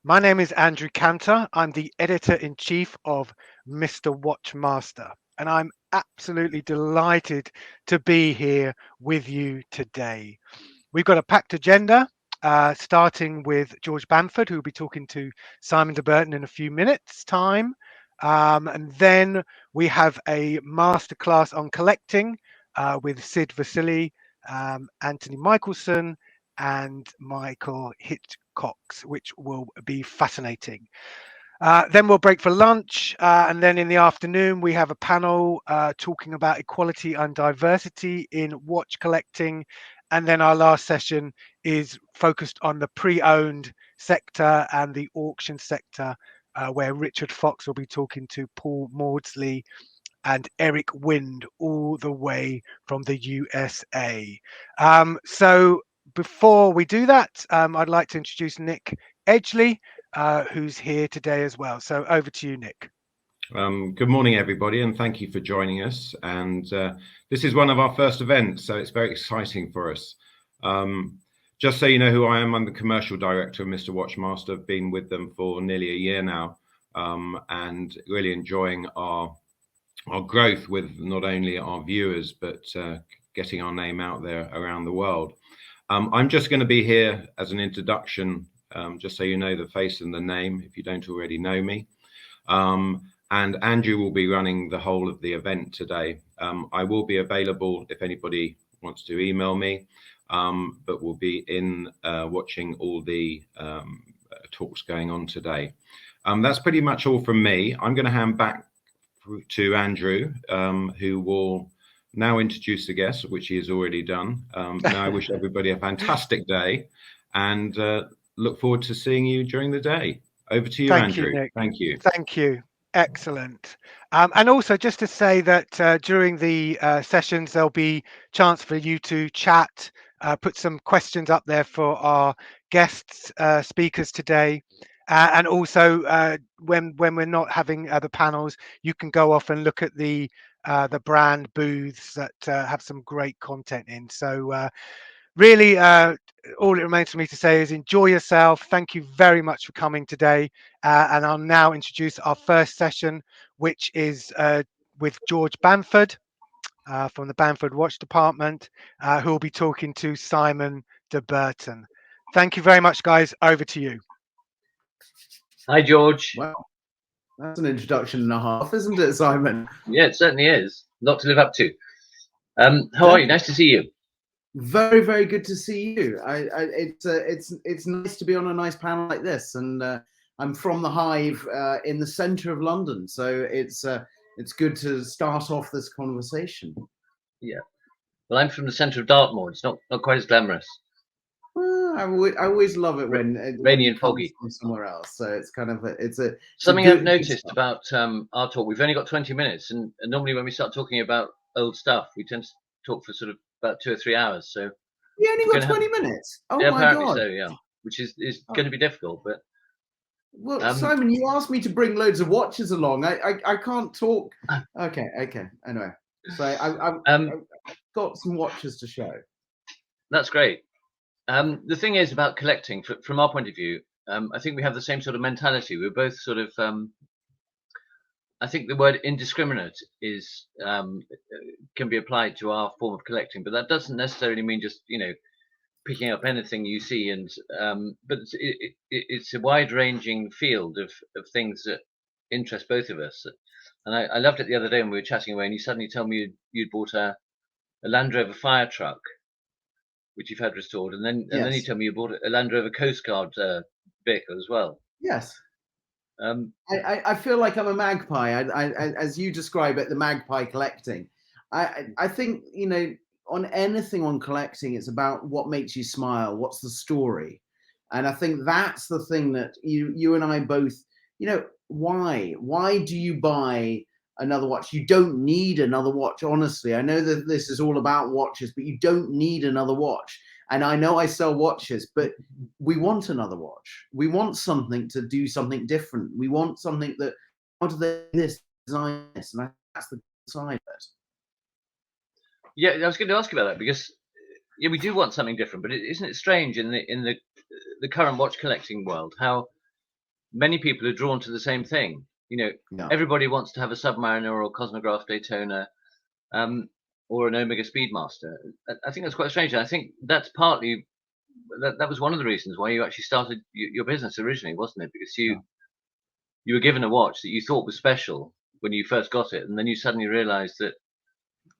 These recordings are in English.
My name is Andrew Cantor. I'm the editor-in-chief of MrWatchMaster, and I'm absolutely delighted to be here with you today. We've got a packed agenda, starting with George Bamford, who will be talking to Simon de Burton in a few minutes' time. And then we have a masterclass on collecting with Sid Vasili, Anthony Michelson, and Michael Hitchcox, which will be fascinating. Then we'll break for lunch, and then in the afternoon we have a panel talking about equality and diversity in watch collecting. And then our last session is focused on the pre-owned sector and the auction sector, where Richard Fox will be talking to Paul Maudsley and Eric Wind, all the way from the USA. So before we do that, I'd like to introduce Nick Edgley, who's here today as well. So over to you, Nick. Good morning, everybody, and thank you for joining us. And this is one of our first events, so it's very exciting for us. Just so you know who I am, I'm the commercial director of MrWatchMaster. I've been with them for nearly a year now, and really enjoying our growth with not only our viewers, but getting our name out there around the world. I'm just going to be here as an introduction, just so you know the face and the name, if you don't already know me. And Andrew will be running the whole of the event today. I will be available if anybody wants to email me, but we'll be in watching all the talks going on today. That's pretty much all from me. I'm going to hand back to Andrew, who will now introduce the guests, which he has already done. Now I wish everybody a fantastic day and look forward to seeing you during the day. Over to you, Thank Andrew. you, Nick. Thank you. Thank you. Excellent. And also just to say that during the sessions, there'll be chance for you to chat, put some questions up there for our guests, speakers today. And also when we're not having the panels, you can go off and look at the brand booths that have some great content in. So really, all it remains for me to say is enjoy yourself. Thank you very much for coming today. And I'll now introduce our first session, which is with George Bamford from the Bamford Watch Department, who will be talking to Simon de Burton. Thank you very much, guys. Over to you. Hi, George. Wow, that's an introduction and a half, isn't it, Simon? Yeah, it certainly is. Lot to live up to. How are you? Nice to see you. Very, very good to see you. It's nice to be on a nice panel like this, and I'm from the Hive in the centre of London, so it's good to start off this conversation. Yeah. Well, I'm from the centre of Dartmoor. It's not quite as glamorous. I always love it when rainy and foggy from somewhere else. So it's kind of something I've noticed about our talk. We've only got 20 minutes, and normally when we start talking about old stuff, we tend to talk for sort of about 2 or 3 hours. So you only got 20 minutes. Oh yeah, my apparently God. So yeah, which is going to be difficult. But well, Simon, you asked me to bring loads of watches along. I can't talk. Okay. Anyway, so I've got some watches to show. That's great. The thing is about collecting, from our point of view, I think we have the same sort of mentality. We're both sort of, I think the word indiscriminate is can be applied to our form of collecting, but that doesn't necessarily mean just picking up anything you see. And but it's a wide-ranging field of things that interest both of us. And I loved it the other day when we were chatting away, and you suddenly told me you'd bought a Land Rover fire truck, which you've had restored, and then you tell me you bought a Land Rover Coast Guard vehicle as well. Yes. I feel like I'm a magpie. I as you describe it, the magpie collecting. I think on anything on collecting, it's about what makes you smile. What's the story? And I think that's the thing that you and I both. Why do you buy another watch? You don't need another watch, honestly. I know that this is all about watches, but you don't need another watch. And I know I sell watches, but we want another watch. We want something to do something different. We want something that, how do they design this? And that's the side of it. Yeah, I was going to ask you about that, because yeah, we do want something different, but isn't it strange in the current watch collecting world how many people are drawn to the same thing? You know, Yeah. everybody wants to have a Submariner or a Cosmograph Daytona, or an Omega Speedmaster. I think that's quite strange. And I think that's partly that was one of the reasons why you actually started your business originally, wasn't it? Because you were given a watch that you thought was special when you first got it, and then you suddenly realised that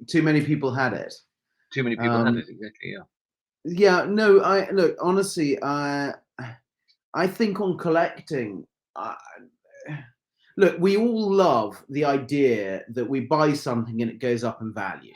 Too many people had it. too many people had it. Exactly. Yeah. Yeah. No. I look honestly. I think on collecting. Look, we all love the idea that we buy something and it goes up in value.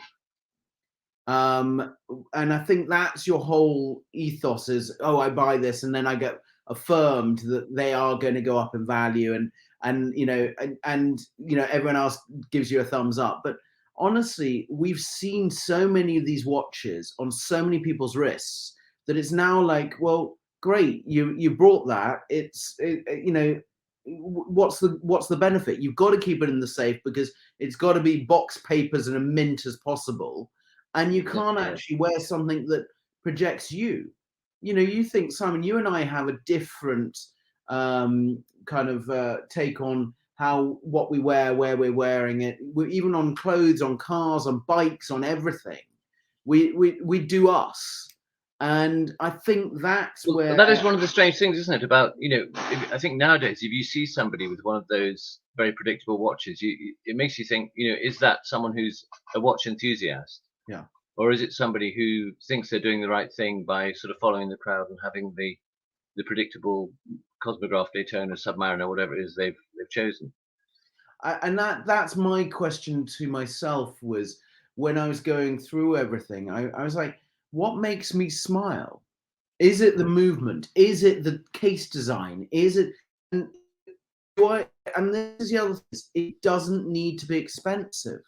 And I think that's your whole ethos is, oh, I buy this and then I get affirmed that they are going to go up in value, and you know, and you know, everyone else gives you a thumbs up. But honestly, we've seen so many of these watches on so many people's wrists that it's now like, well, great, you brought that. You know, what's the benefit? You've got to keep it in the safe because it's got to be box papers and a mint as possible. And you can't actually wear something that projects you. You know, you think, Simon, you and I have a different kind of take on what we wear, where we're wearing it. Even on clothes, on cars, on bikes, on everything. We do us. And I think that's where... That is one of the strange things, isn't it? About, you know, I think nowadays, if you see somebody with one of those very predictable watches, it makes you think, you know, is that someone who's a watch enthusiast? Yeah. Or is it somebody who thinks they're doing the right thing by sort of following the crowd and having the predictable Cosmograph Daytona, Submariner, whatever it is they've chosen? And that's my question to myself, was when I was going through everything, I was like, what makes me smile? Is it the movement? Is it the case design? Is it... And this is the other thing, it doesn't need to be expensive.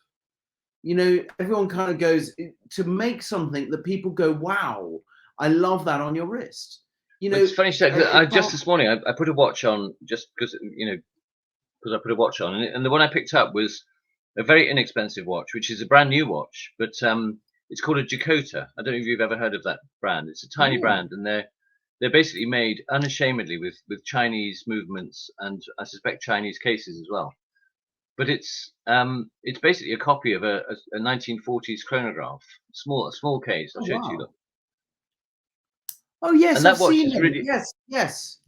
You know, everyone kind of goes to make something that people go, wow, I love that on your wrist. You know, it's funny, just this morning I put a watch on just because, you know, because I put a watch on, and the one I picked up was a very inexpensive watch, which is a brand new watch, but it's called a Dakota. I don't know if you've ever heard of that brand. It's a tiny brand, and they're basically made unashamedly with Chinese movements and I suspect Chinese cases as well. But it's basically a copy of a 1940s chronograph, a small case. I'll show it to you. Look. Oh yes, and that I've watch seen is it. really Yes.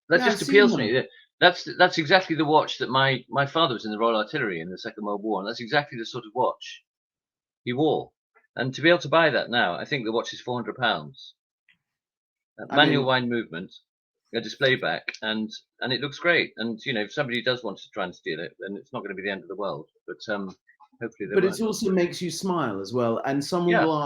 That just appeals to me. That's exactly the watch that my father was in the Royal Artillery in the Second World War, and that's exactly the sort of watch he wore. And to be able to buy that now, I think the watch is £400. Manual wind movement, a display back, and it looks great. And you know, if somebody does want to try and steal it, then it's not going to be the end of the world. But hopefully they won't. It also makes you smile as well, and someone will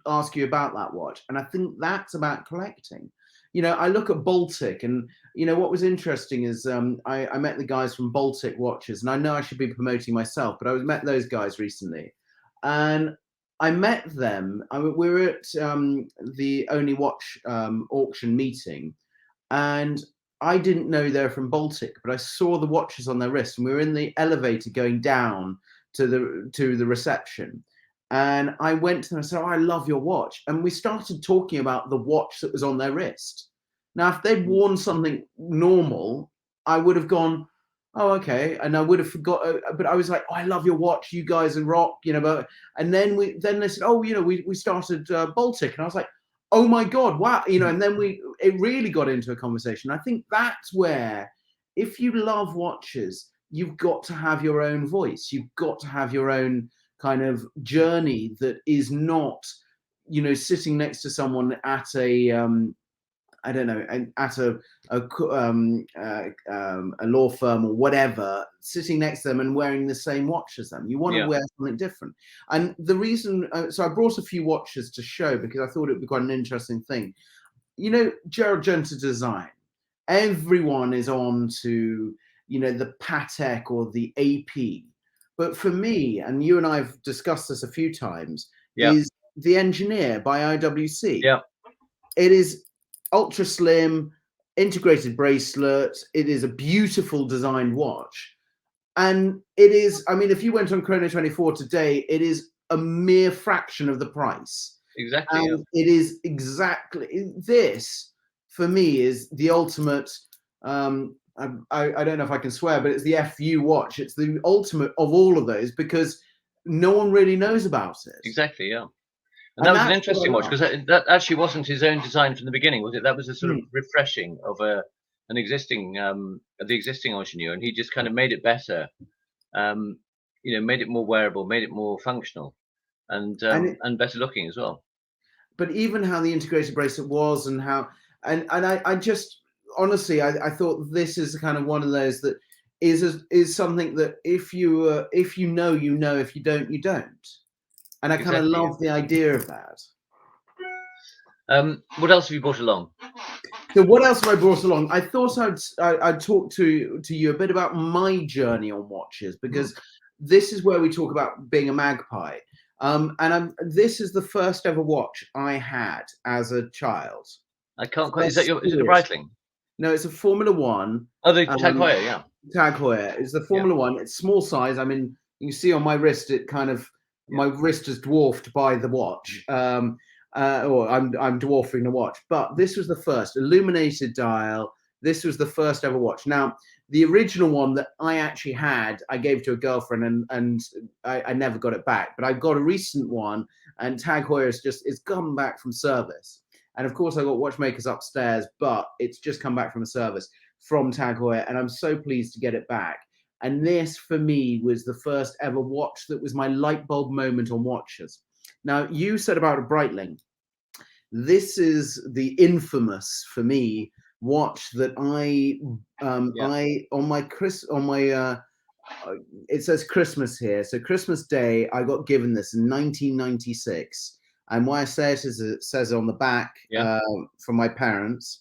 ask you about that watch, and I think that's about collecting. You know, I look at Baltic, and you know what was interesting is I met the guys from Baltic Watches, and I know I should be promoting myself, but I met those guys recently, and I met them. We were at the Only Watch auction meeting, and I didn't know they're from Baltic, but I saw the watches on their wrist, and we were in the elevator going down to the reception, and I went to them and said, "Oh, I love your watch," and we started talking about the watch that was on their wrist. Now, if they'd worn something normal, I would have gone, "Oh, okay," and I would have forgot. But I was like, "Oh, I love your watch. You guys are rock," you know. But and then they said, "Oh, you know, we started Baltic," and I was like, "Oh my God, wow!" You know. And then it really got into a conversation. I think that's where, if you love watches, you've got to have your own voice. You've got to have your own kind of journey that is not, you know, sitting next to someone at a I don't know, at a law firm or whatever, sitting next to them and wearing the same watch as them. You want to wear something different. And the reason, so I brought a few watches to show because I thought it would be quite an interesting thing. You know, Gerald Genta design. Everyone is on to, you know, the Patek or the AP. But for me, and you and I have discussed this a few times, is the Engineer by IWC. Yeah. It is ultra slim, integrated bracelet. It is a beautiful designed watch. And it is, I mean, if you went on Chrono 24 today, it is a mere fraction of the price. exactly. Yeah. And it is exactly this, for me, is the ultimate. I don't know if I can swear, but it's the FU watch. It's the ultimate of all of those because no one really knows about it. Exactly. Yeah. And And that was an that's what I interesting watch love. because that actually wasn't his own design from the beginning, was it? That was a sort of refreshing of an existing the existing ingenieur, and he just kind of made it better. Made it more wearable, made it more functional, and better looking as well. But even how the integrated bracelet was, and how, and I just honestly, I thought this is kind of one of those that is something that if you know, you know, if you don't, you don't. And I kind of Exactly. love the idea of that. What else have you brought along? So what else have I brought along? I thought I'd talk to you a bit about my journey on watches, because this is where we talk about being a magpie. This is the first ever watch I had as a child. I can't quite. Is it a Breitling? No, it's a Formula One. Oh, the Tag Heuer, yeah. Tag Heuer. It's the Formula One. It's small size. I mean, you can see on my wrist, it kind of, my wrist is dwarfed by the watch. Or I'm dwarfing the watch. But this was the first illuminated dial. This was the first ever watch. Now, the original one that I actually had, I gave to a girlfriend, and I never got it back. But I've got a recent one, and Tag Heuer it's come back from service. And of course, I got watchmakers upstairs, but it's just come back from a service from Tag Heuer, and I'm so pleased to get it back. And this, for me, was the first ever watch that was my light bulb moment on watches. Now, you said about a Breitling. This is the infamous, for me, watch that it says Christmas here. So Christmas Day, I got given this in 1996. And why I say it is it says on the back from my parents.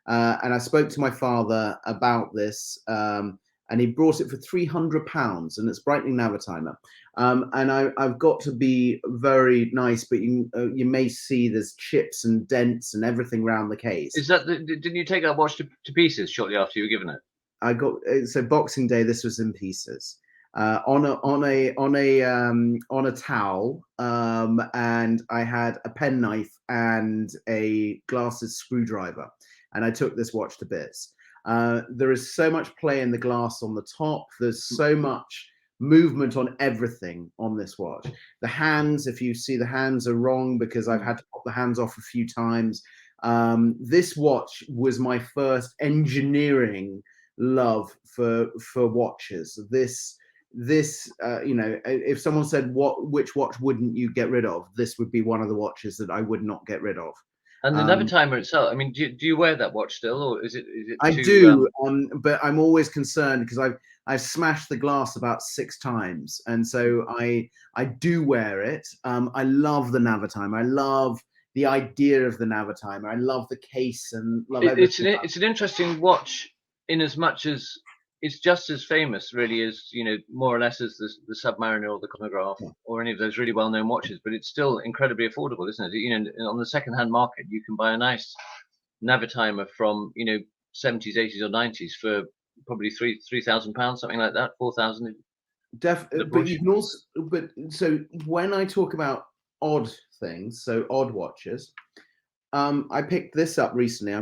And I spoke to my father about this, and he brought it for £300, and it's Breitling Navitimer. And I've got to be very nice, but you may see there's chips and dents and everything around the case. Is that didn't you take that watch to pieces shortly after you were given it? I got so Boxing Day. This was in pieces. On a towel, and I had a penknife and a glasses screwdriver, and I took this watch to bits. There is so much play in the glass on the top. There's so much movement on everything on this watch. The hands, if you see, the hands are wrong because I've had to pop the hands off a few times. This watch was my first engineering love for watches. This if someone said which watch wouldn't you get rid of, this would be one of the watches that I would not get rid of. And the Navitimer itself, I mean, do you wear that watch still, or is it I do, but I'm always concerned because I've smashed the glass about 6 times, and so I do wear it. I love the Navitimer. I love the idea of the Navitimer. I love the case and love everything. It's an interesting watch in as much as it's just as famous, really, as more or less as the Submariner or the chronograph or any of those really well-known watches. But it's still incredibly affordable, isn't it? On the second-hand market, you can buy a nice Navitimer from 70s, 80s, or 90s for probably £3,000, something like that, 4,000. But you can also, so when I talk about odd things, so odd watches. I picked this up recently.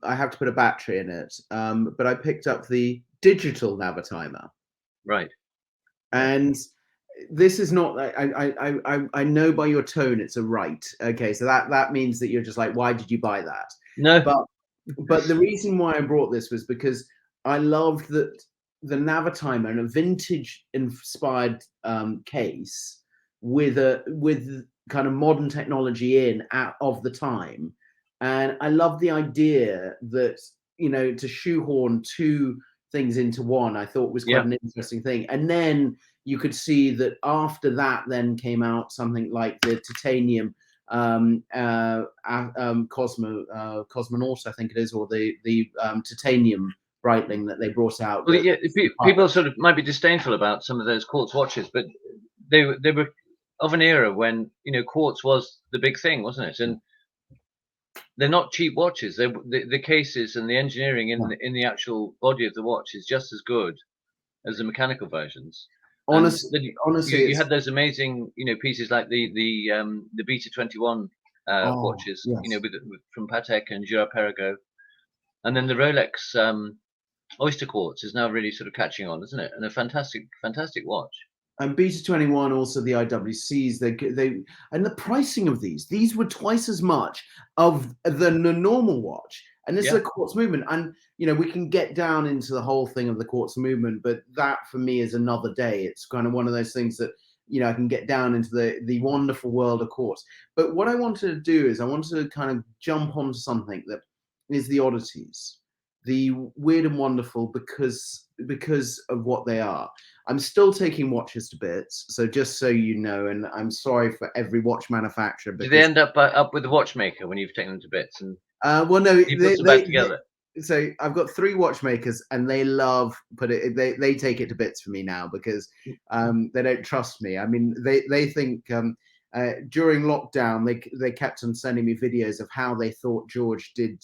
I have to put a battery in it. But I picked up the digital Navitimer. Right. And this is not, I know by your tone it's a right. Okay, so that means that you're just like, why did you buy that? No. But the reason why I brought this was because I loved that the Navitimer in a vintage inspired case with kind of modern technology of the time. And I love the idea that, to shoehorn 2 things into one, I thought was quite an interesting thing. And then you could see that after that then came out something like the titanium Cosmonaut, I think it is, or the titanium Breitling that they brought out. Well, people sort of might be disdainful about some of those quartz watches, but they were of an era when quartz was the big thing, wasn't it? And they're not cheap watches. The cases and the engineering in the actual body of the watch is just as good as the mechanical versions. Honestly, you had those amazing pieces like the Beta 21 watches, yes. from Patek and Girard-Perregaux, and then the Rolex Oyster Quartz is now really sort of catching on, isn't it? And a fantastic watch. And Beta 21, also the IWCs, they and the pricing of these were twice as much than the normal watch. And this is a quartz movement. And we can get down into the whole thing of the quartz movement, but that for me is another day. It's kind of one of those things that I can get down into the wonderful world of quartz. But what I wanted to do is I wanted to kind of jump onto something that is the oddities, the weird and wonderful, because of what they are. I'm still taking watches to bits, so just so you know, and I'm sorry for every watch manufacturer. Do they end up with the watchmaker when you've taken them to bits? And well, no, you put them back together. So I've got 3 watchmakers, and they love they take it to bits for me now because they don't trust me. I mean, they think during lockdown they kept on sending me videos of how they thought George did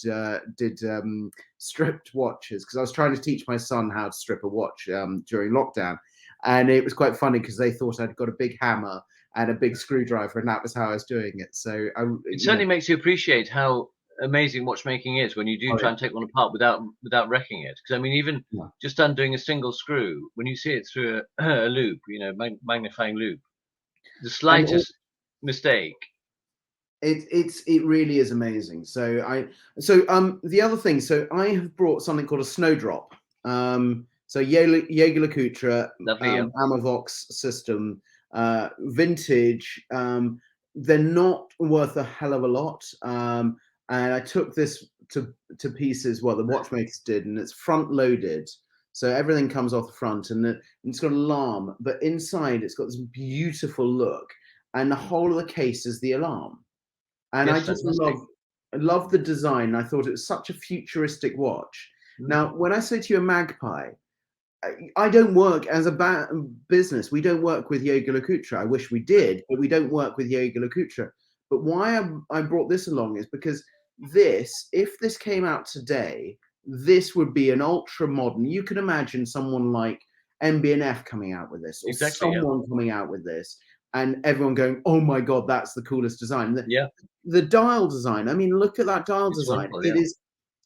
stripped watches, because I was trying to teach my son how to strip a watch during lockdown, and it was quite funny because they thought I'd got a big hammer and a big screwdriver, and that was how I was doing it. So it certainly makes you appreciate how amazing watchmaking is when you do try and take one apart without wrecking it. Because I mean, even just undoing a single screw, when you see it through a loop, magnifying loop, the slightest mistake. It really is amazing. So the other thing, so I have brought something called a snowdrop. So Jaeger LeCoultre, Amavox system, vintage. They're not worth a hell of a lot. And I took this to pieces. Well, the watchmakers did, and it's front loaded. So everything comes off the front, and it's got an alarm, but inside it's got this beautiful look, and the whole of the case is the alarm. And I just love the design. I thought it was such a futuristic watch. Now, when I say to you a magpie, I don't work as a business. We don't work with Jaeger LeCoultre. I wish we did, but we don't work with Jaeger LeCoultre. But why I brought this along is because if this came out today, this would be an ultra modern. You could imagine someone like MB&F coming out with this, or someone coming out with this, and everyone going, "Oh my God, that's the coolest design." The dial design. I mean, look at that dial design.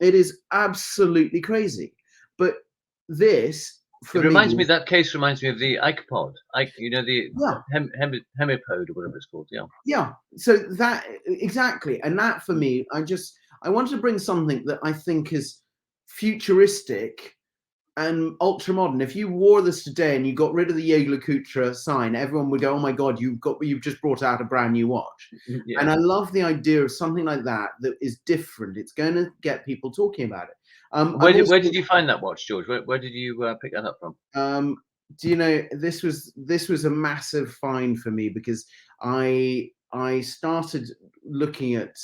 It is absolutely crazy. But this, that case reminds me of the iPod. The Hemipode or whatever it's called. Yeah. So that exactly, and that for me, I wanted to bring something that I think is futuristic and ultra modern. If you wore this today and you got rid of the Jaeger LeCoultre sign, everyone would go, "Oh my God, you've just brought out a brand new watch." And I love the idea of something like that is different. It's going to get people talking about it. Where did you find that watch, George? Where did you pick that up from? Do you know, this was a massive find for me, because I started looking at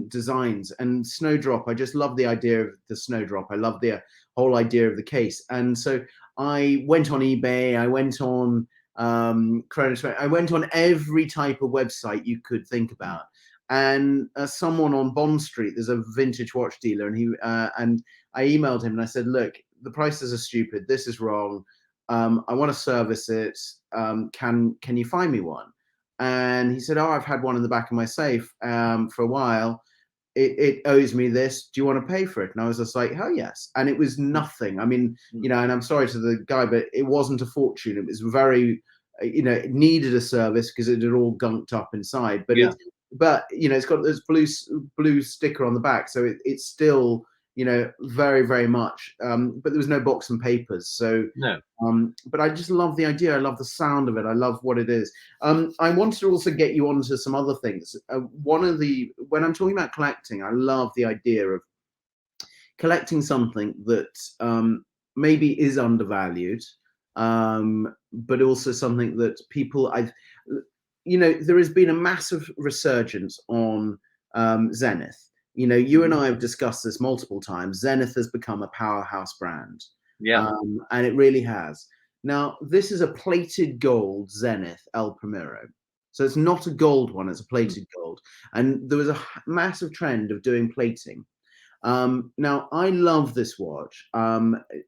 designs, and Snowdrop. I just love the idea of the Snowdrop. I love the whole idea of the case. And so I went on eBay, I went on Chronos, I went on every type of website you could think about. And someone on Bond Street, there's a vintage watch dealer, and I emailed him and I said, "Look, the prices are stupid. This is wrong. I want to service it. Can you find me one?" And he said, "Oh, I've had one in the back of my safe for a while. It owes me this. Do you want to pay for it?" And I was just like, "Oh, yes." And it was nothing. I mean, and I'm sorry to the guy, but it wasn't a fortune. It was very, it needed a service because it had all gunked up inside. But it's got this blue sticker on the back, so it's still, very, very much. But there was no box and papers, so no. But I just love the idea. I love the sound of it. I love what it is. I wanted to also get you onto some other things. When I'm talking about collecting, I love the idea of collecting something that maybe is undervalued, but also something that people there has been a massive resurgence on Zenith. You and I have discussed this multiple times. Zenith has become a powerhouse brand. And it really has. Now, this is a plated gold Zenith El Primero. So it's not a gold one, it's a plated gold. And there was a massive trend of doing plating. Now, I love this watch.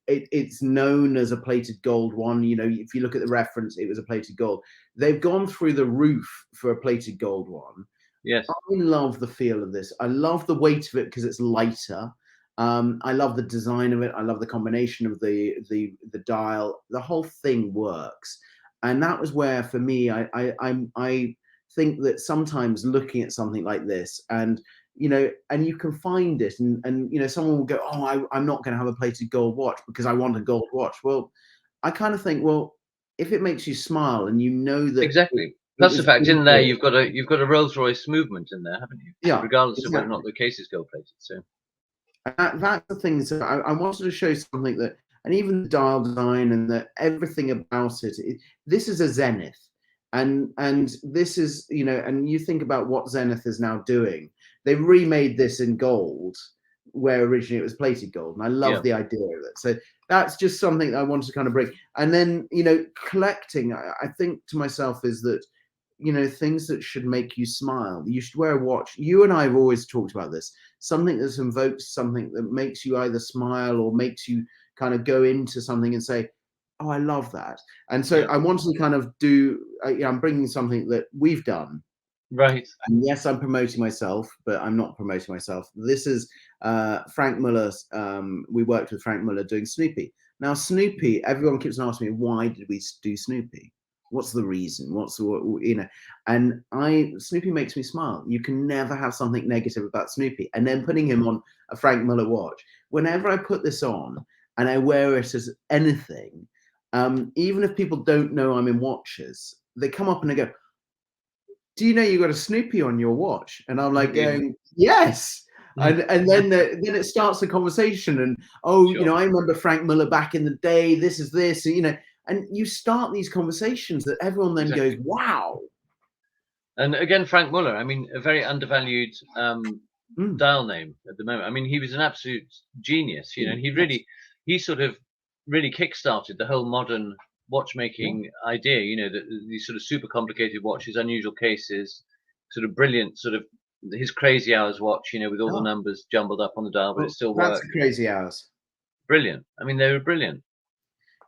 It's known as a plated gold one. If you look at the reference, it was a plated gold. They've gone through the roof for a plated gold one. Yes. I love the feel of this. I love the weight of it because it's lighter. I love the design of it. I love the combination of the dial. The whole thing works, and that was where, for me, I think that sometimes looking at something like this, and and you can find it, and someone will go, oh, I'm not going to have a plated gold watch because I want a gold watch. Well, I kind of think, well, if it makes you smile and you know that Exactly. it Plus the was fact in there good, you've got a Rolls Royce movement in there, haven't you? yeah, Regardless of whether or exactly. not the case is gold plated. So That's the thing. So I wanted to show something that, and even the dial design and everything about it, this is a Zenith, and this is, and you think about what Zenith is now doing. They've remade this in gold, where originally it was plated gold, and I love yeah, the idea of it. So that's just something that I wanted to kind of bring. And then collecting, I think to myself is that, things that should make you smile. You should wear a watch. You and I have always talked about this. Something that invokes something that makes you either smile or makes you kind of go into something and say, oh, I love that. And so yeah. I wanted to kind of do, I'm bringing something that we've done. Right. And yes, I'm promoting myself, but I'm not promoting myself. This is Frank Muller. We worked with Frank Muller doing Snoopy. Now, Snoopy, everyone keeps asking me, why did we do Snoopy? What's the reason? And Snoopy makes me smile. You can never have something negative about Snoopy. And then putting him on a Frank Muller watch. Whenever I put this on and I wear it as anything, even if people don't know I'm in watches, they come up and they go, do you know you got a Snoopy on your watch? And I'm like going, yes. And then it starts the conversation, and Sure. I remember Frank Muller back in the day. This is this, and you start these conversations that everyone then Exactly. goes, wow. And again, Frank Muller, I mean, a very undervalued Mm. dial name at the moment. I mean, he was an absolute genius, and he sort of really kickstarted the whole modern watchmaking idea, that these sort of super complicated watches, unusual cases, sort of brilliant, sort of his crazy hours watch, with all the Oh, numbers jumbled up on the dial, but it well, still that's worked. crazy hours. Brilliant. I mean, they were brilliant.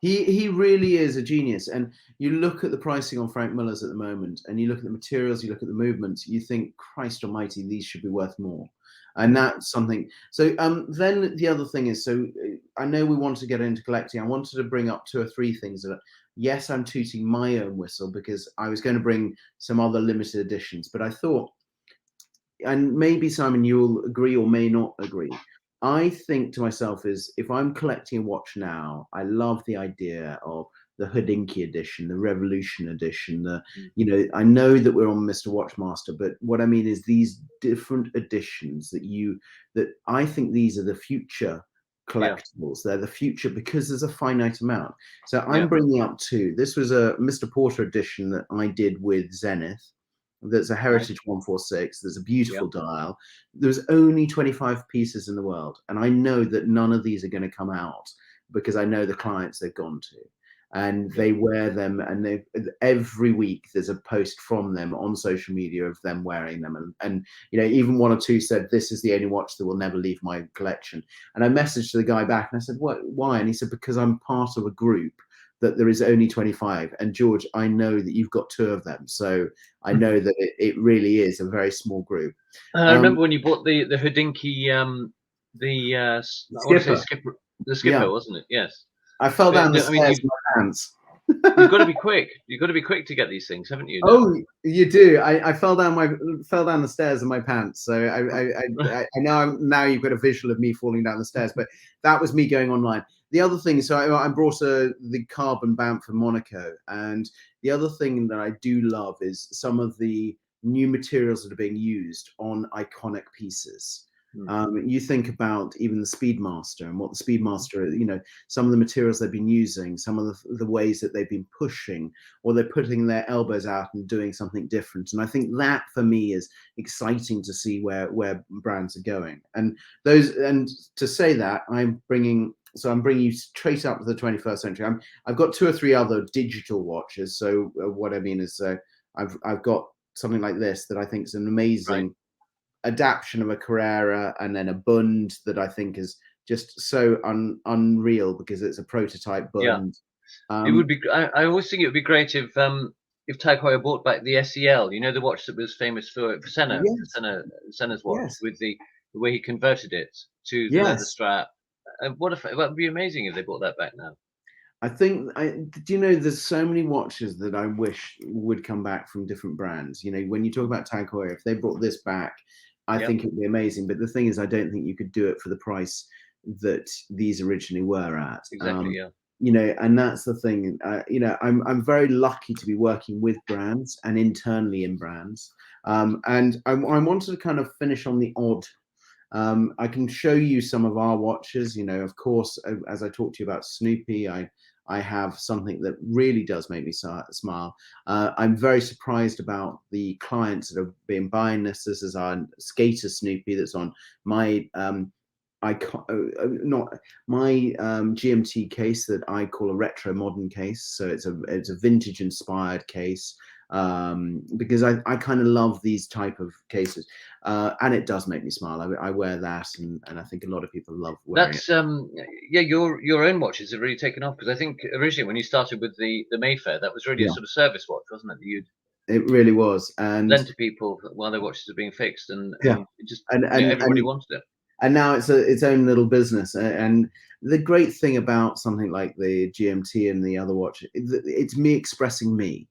He really is a genius. And you look at the pricing on Frank Muller's at the moment, and you look at the materials, you look at the movements, you think, Christ almighty, these should be worth more. And that's something. So then the other thing is, so I know we want to get into collecting. I wanted to bring up 2 or 3 things that, yes, I'm tooting my own whistle because I was going to bring some other limited editions, but I thought, and maybe Simon, you'll agree or may not agree. I think to myself is, if I'm collecting a watch now, I love the idea of the Hodinkee edition, the Revolution edition. I know that we're on Mr. Watchmaster, but what I mean is these different editions that I think these are the future collectibles. They're the future because there's a finite amount. So I'm bringing up 2. This was a Mr. Porter edition that I did with Zenith. That's a Heritage 146. There's a beautiful dial. There's only 25 pieces in the world. And I know that none of these are going to come out because I know the clients they've gone to. And they wear them, and every week there's a post from them on social media of them wearing them. And even 1 or 2 said, this is the only watch that will never leave my collection. And I messaged the guy back and I said, why? And he said, because I'm part of a group that there is only 25. And George, I know that you've got 2 of them. So I know that it really is a very small group. I remember when you bought the Hodinkee, I want to say Skipper, the Skipper, wasn't it? Yes. I fell down the stairs in my pants. You've got to be quick. You've got to be quick to get these things, haven't you? Oh, you do. I fell down the stairs in my pants. So I know now you've got a visual of me falling down the stairs, but that was me going online. The other thing, so I brought the carbon Bamford Monaco, and the other thing that I do love is some of the new materials that are being used on iconic pieces. You think about even the Speedmaster and what the Speedmaster, some of the materials they've been using, some of the ways that they've been pushing, or they're putting their elbows out and doing something different. And I think that for me is exciting to see where brands are going. And to say that, I'm bringing you straight up to the 21st century. I've got 2 or 3 other digital watches. So what I mean is, I've got something like this that I think is an amazing adaptation of a Carrera, and then a Bund that I think is just so unreal because it's a prototype Bund. It would be. I always think it would be great if if Tag Heuer brought back the SEL, you know, the watch that was famous for Yes, Senna's watch, yes, with the way he converted it to the leather yes. strap. That would be amazing if they brought that back now. I think, do you know, there's so many watches that I wish would come back from different brands. You know, when you talk about Tag Heuer, if they brought this back, I Yeah, think it would be amazing. But the thing is, I don't think you could do it for the price that these originally were at. exactly. Yeah, You know, and that's the thing. You know, I'm very lucky to be working with brands and internally in brands. And I wanted to kind of finish on the odd. I can show you some of our watches. You know, of course, as I talked to you about Snoopy, I have something that really does make me smile. I'm very surprised about the clients that have been buying this. This is our Skater Snoopy that's on my not my GMT case that I call a retro modern case. So it's a vintage inspired case, because I kind of love these type of cases, and it does make me smile. I wear that, and I think a lot of people love wearing that's yeah. Your own watches have really taken off, because I think originally when you started with the Mayfair, that was really a Yeah, sort of service watch, wasn't it? That you'd it really was. And lend to people while their watches are being fixed, and yeah, it just, and you know, and everybody and wanted it. and now it's its own little business. And the great thing about something like the GMT and the other watch, it's me expressing me.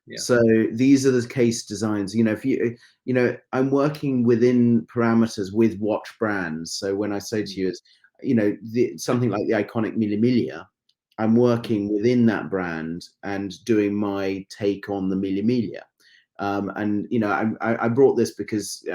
Yeah. So these are the case designs. You know, if you know, I'm working within parameters with watch brands. So when I say to you, it's, you know, something like the iconic Mille Miglia, I'm working within that brand and doing my take on the Mille Miglia. And you know, I brought this because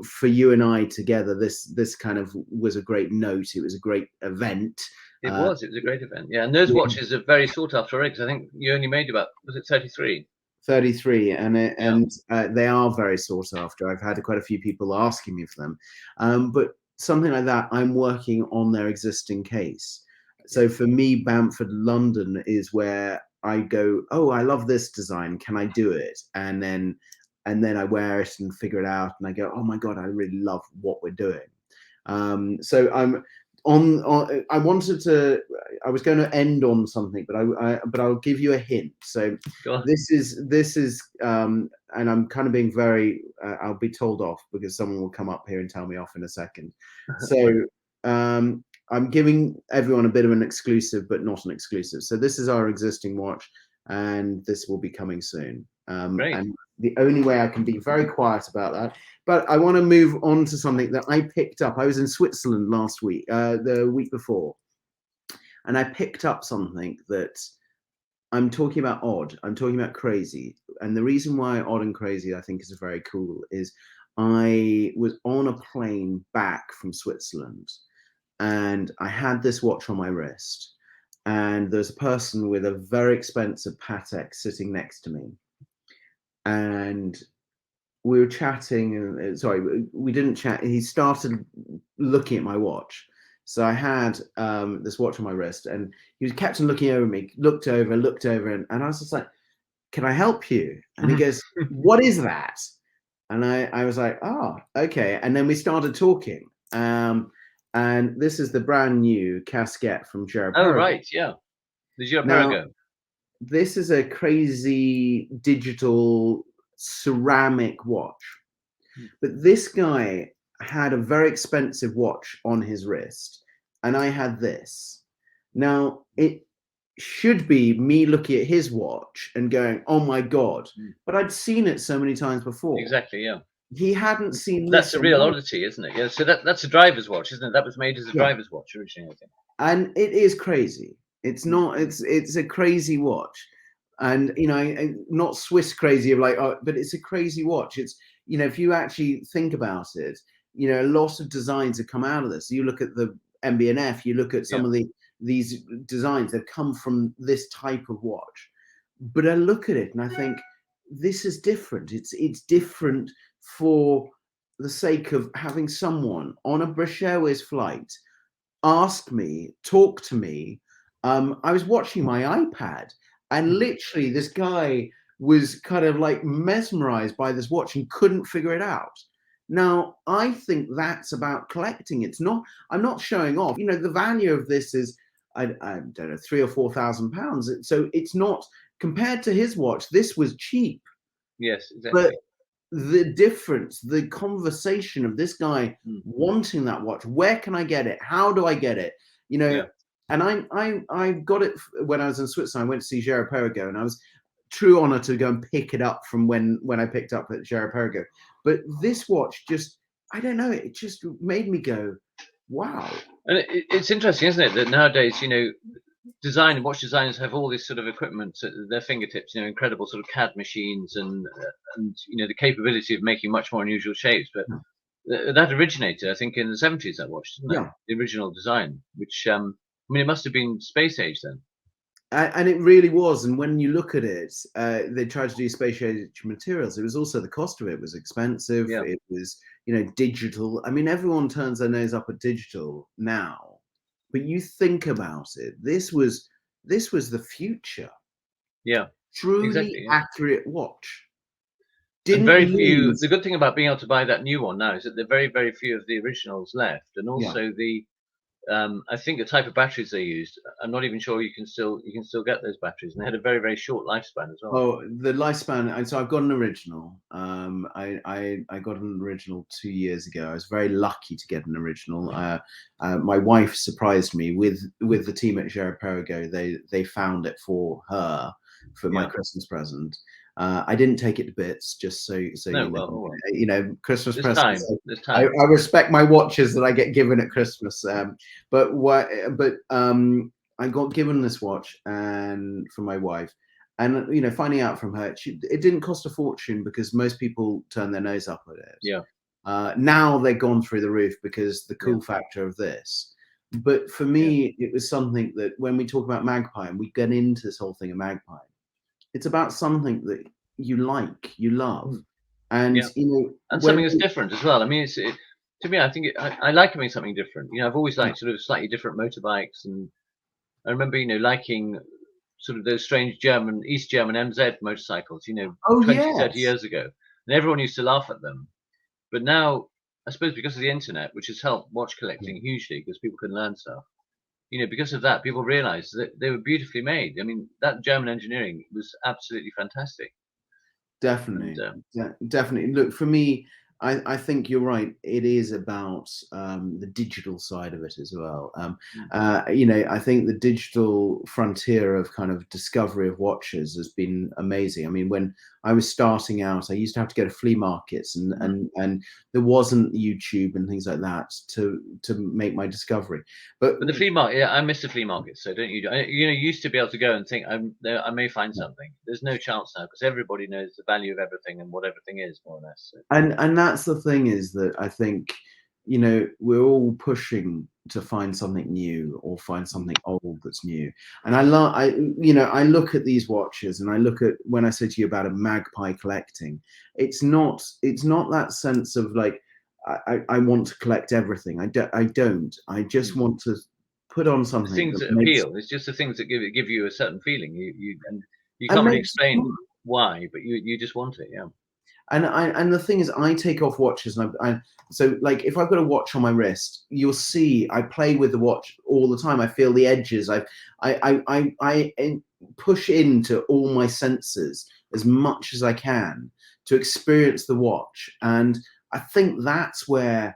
for you and I together, this kind of was a great note. It was a great event. It was a great event. Yeah, and those watches are very sought after, because I think you only made about, was it 33? 33, and Yeah. they are very sought after. I've had quite a few people asking me for them, but something like that, I'm working on their existing case. So for me, Bamford London is where I go, oh, I love this design, can I do it? And then I wear it and figure it out, and I go, oh my god, I really love what we're doing. So I'm on I wanted to, I was going to end on something, but I'll give you a hint. So this is and I'm kind of being very I'll be told off because someone will come up here and tell me off in a second. So I'm giving everyone a bit of an exclusive, but not an exclusive. So this is our existing watch, and this will be coming soon. Great. And the only way I can be very quiet about that, but I want to move on to something that I picked up. I was in Switzerland last week, the week before, and I picked up something that I'm talking about odd. I'm talking about crazy. And the reason why odd and crazy I think is very cool is I was on a plane back from Switzerland, and I had this watch on my wrist, and there's a person with a very expensive Patek sitting next to me. And we were chatting, and sorry, we didn't chat. He started looking at my watch. So I had this watch on my wrist, and he was kept on looking over me, looked over, and I was just like, can I help you? And he goes, what is that? And I was like, oh, okay. And then we started talking. And this is the brand new casquette from Girard Oh, Perregaux. right, yeah. The Girard Now, Perregaux. this is a crazy digital ceramic watch. But this guy had a very expensive watch on his wrist, and I had this. Now, it should be me looking at his watch and going, oh my God. But I'd seen it so many times before. Exactly, yeah. He hadn't seen this. That's a real oddity, isn't it? Yeah. So that's a driver's watch, isn't it? That was made as a driver's watch originally, I think. And it is crazy. It's not. It's a crazy watch, and you know, not Swiss crazy of like, oh, but it's a crazy watch. It's, you know, if you actually think about it, you know, a lot of designs have come out of this. You look at the MB&F, you look at some of these designs that come from this type of watch. But I look at it and I think this is different. It's different for the sake of having someone on a British Airways flight ask me, talk to me. I was watching my iPad, and literally this guy was kind of like mesmerized by this watch and couldn't figure it out. Now, I think that's about collecting. It's not, I'm not showing off. You know, the value of this is, I don't know, £3,000 or £4,000. So it's not compared to his watch, this was cheap. Yes, exactly. But the difference, the conversation of this guy wanting that watch, where can I get it? How do I get it? You know, and I got it when I was in Switzerland. I went to see Gerard Perregaux, and I was true honor to go and pick it up from when I picked up at Gerard Perregaux. But this watch just, I don't know, it just made me go, wow. And it's interesting, isn't it, that nowadays, you know, watch designers have all this sort of equipment at their fingertips, you know, incredible sort of CAD machines and you know, the capability of making much more unusual shapes. But that originated, I think, in the 70s, that watch, didn't it? The original design, which, I mean, it must have been space age then. And it really was. And when you look at it, they tried to do space age materials. It was also the cost of it was expensive. It was, you know, digital. I mean, everyone turns their nose up at digital now, but you think about it. This was the future. Yeah, truly exactly, accurate watch. And very few. The good thing about being able to buy that new one now is that there are very, very few of the originals left, and also the. I think the type of batteries they used, I'm not even sure you can still get those batteries, and they had a very, very short lifespan as well. Oh, the lifespan. So I've got an original. I got an original 2 years ago. I was very lucky to get an original. My wife surprised me with the team at Gerard Perregaux. They found it for her for my Christmas present. I didn't take it to bits, just so you know, Christmas presents. I respect my watches that I get given at Christmas. But I got given this watch and from my wife, and you know, finding out from her, it didn't cost a fortune because most people turn their nose up at it. Yeah. Now they've gone through the roof because the cool factor of this. But for me, it was something that when we talk about Magpie and we get into this whole thing of Magpie, it's about something that you like, you love, and you know, and something that's different as well. I mean, to me, I think I like having something different. You know, I've always liked sort of slightly different motorbikes, and I remember, you know, liking sort of those strange East German MZ motorcycles. You know, 30 years ago, and everyone used to laugh at them. But now, I suppose because of the internet, which has helped watch collecting hugely, because people can learn stuff. You know, because of that, people realized that they were beautifully made. I mean, that German engineering was absolutely fantastic. Definitely, definitely. Look, for me, I think you're right. It is about the digital side of it as well. You know, I think the digital frontier of kind of discovery of watches has been amazing. I mean, when I was starting out, I used to have to go to flea markets, and there wasn't YouTube and things like that to make my discovery. But the flea market, I miss the flea market. So don't you? You know, you used to be able to go and think, I may find something. There's no chance now because everybody knows the value of everything and what everything is, more or less. So. And that's the thing, is that I think, you know, we're all pushing to find something new or find something old that's new. And I look at these watches, and I look at, when I said to you about a Magpie collecting, it's not that sense of like, I want to collect everything. I don't. I just want to put on something. The things that appeal. It's just the things that give you a certain feeling. You can't really explain why, but you just want it. Yeah. And the thing is, I take off watches, and so like if I've got a watch on my wrist, you'll see I play with the watch all the time. I feel the edges. I push into all my senses as much as I can to experience the watch, and I think that's where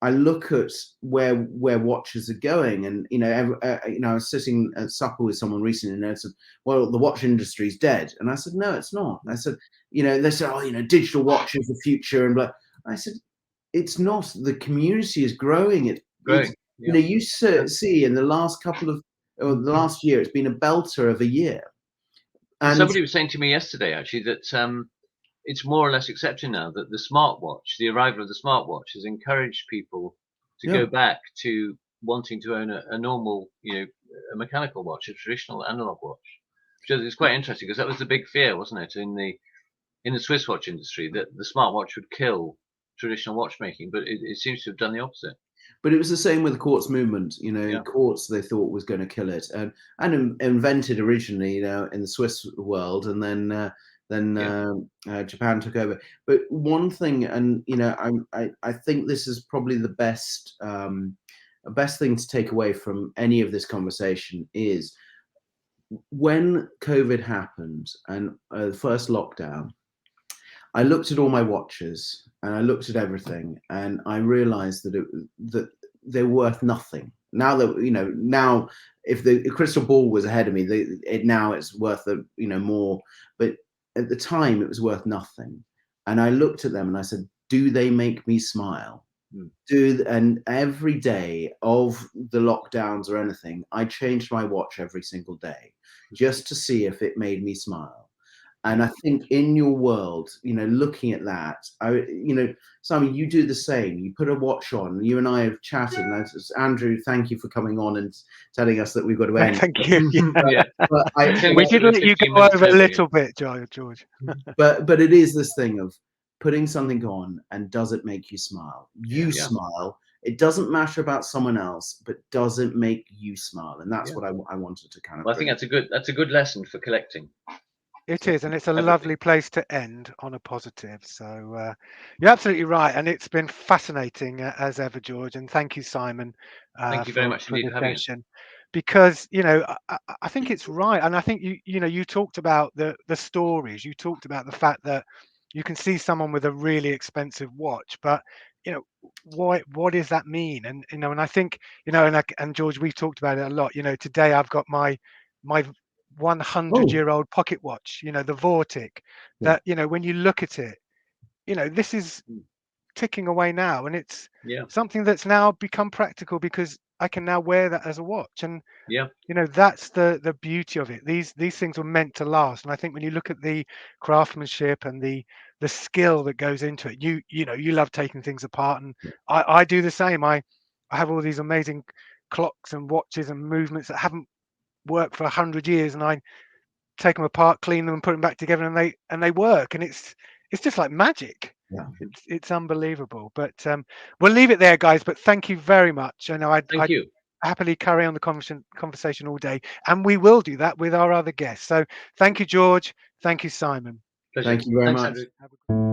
I look at where watches are going. And you know, I was sitting at supper with someone recently, and they said, "Well, the watch industry is dead." And I said, "No, it's not." I said, you know, they said, "Oh, you know, digital watch is the future," and blah. I said, "It's not. The community is growing. You know, you see in the last the last year, it's been a belter of a year." And somebody was saying to me yesterday, actually, that it's more or less accepted now that the smartwatch, the arrival of the smartwatch, has encouraged people to go back to wanting to own a normal, you know, a mechanical watch, a traditional analog watch. Which is quite interesting, because that was the big fear, wasn't it, in the Swiss watch industry, that the smartwatch would kill traditional watchmaking, but it seems to have done the opposite. But it was the same with the quartz movement. You know, quartz they thought was going to kill it, and invented originally, you know, in the Swiss world, and then Japan took over. But one thing, and you know, I think this is probably the best thing to take away from any of this conversation is when COVID happened and the first lockdown, I looked at all my watches and I looked at everything, and I realized that they're worth nothing. Now that, now if the crystal ball was ahead of me, now it's worth more. But at the time, it was worth nothing. And I looked at them and I said, do they make me smile? And every day of the lockdowns or anything, I changed my watch every single day just to see if it made me smile. And I think in your world, looking at that, Simon, you do the same. You put a watch on. You and I have chatted. And Andrew, thank you for coming on and telling us that we've got to end. Thank you. Yeah. But We did let you go over a little bit, George. but it is this thing of putting something on, and does it make you smile? You smile. It doesn't matter about someone else, but does it make you smile? And that's what I wanted to kind of. Well, I think that's a good lesson for collecting. It is, and it's a lovely place to end on a positive. So you're absolutely right, and it's been fascinating as ever, George. And thank you, Simon. Thank you very much indeed for having us. Because I think it's right, and I think you talked about the stories. You talked about the fact that you can see someone with a really expensive watch, but what does that mean? And and I think and George, we've talked about it a lot. Today I've got my 100-year-old pocket watch, the Vortic, that when you look at it, this is ticking away now, and it's something that's now become practical because I can now wear that as a watch. And that's the beauty of it. These things were meant to last, and I think when you look at the craftsmanship and the skill that goes into it, you love taking things apart, and I do the same. I have all these amazing clocks and watches and movements that haven't worked for 100 years, and I take them apart, clean them, and put them back together, and they work, and it's just like magic. It's unbelievable. But we'll leave it there, guys. But thank you very much. I know I'd happily carry on the conversation all day, and we will do that with our other guests. So thank you, George. Thank you, Simon. Pleasure. Thank you very Thanks, much. Andrew.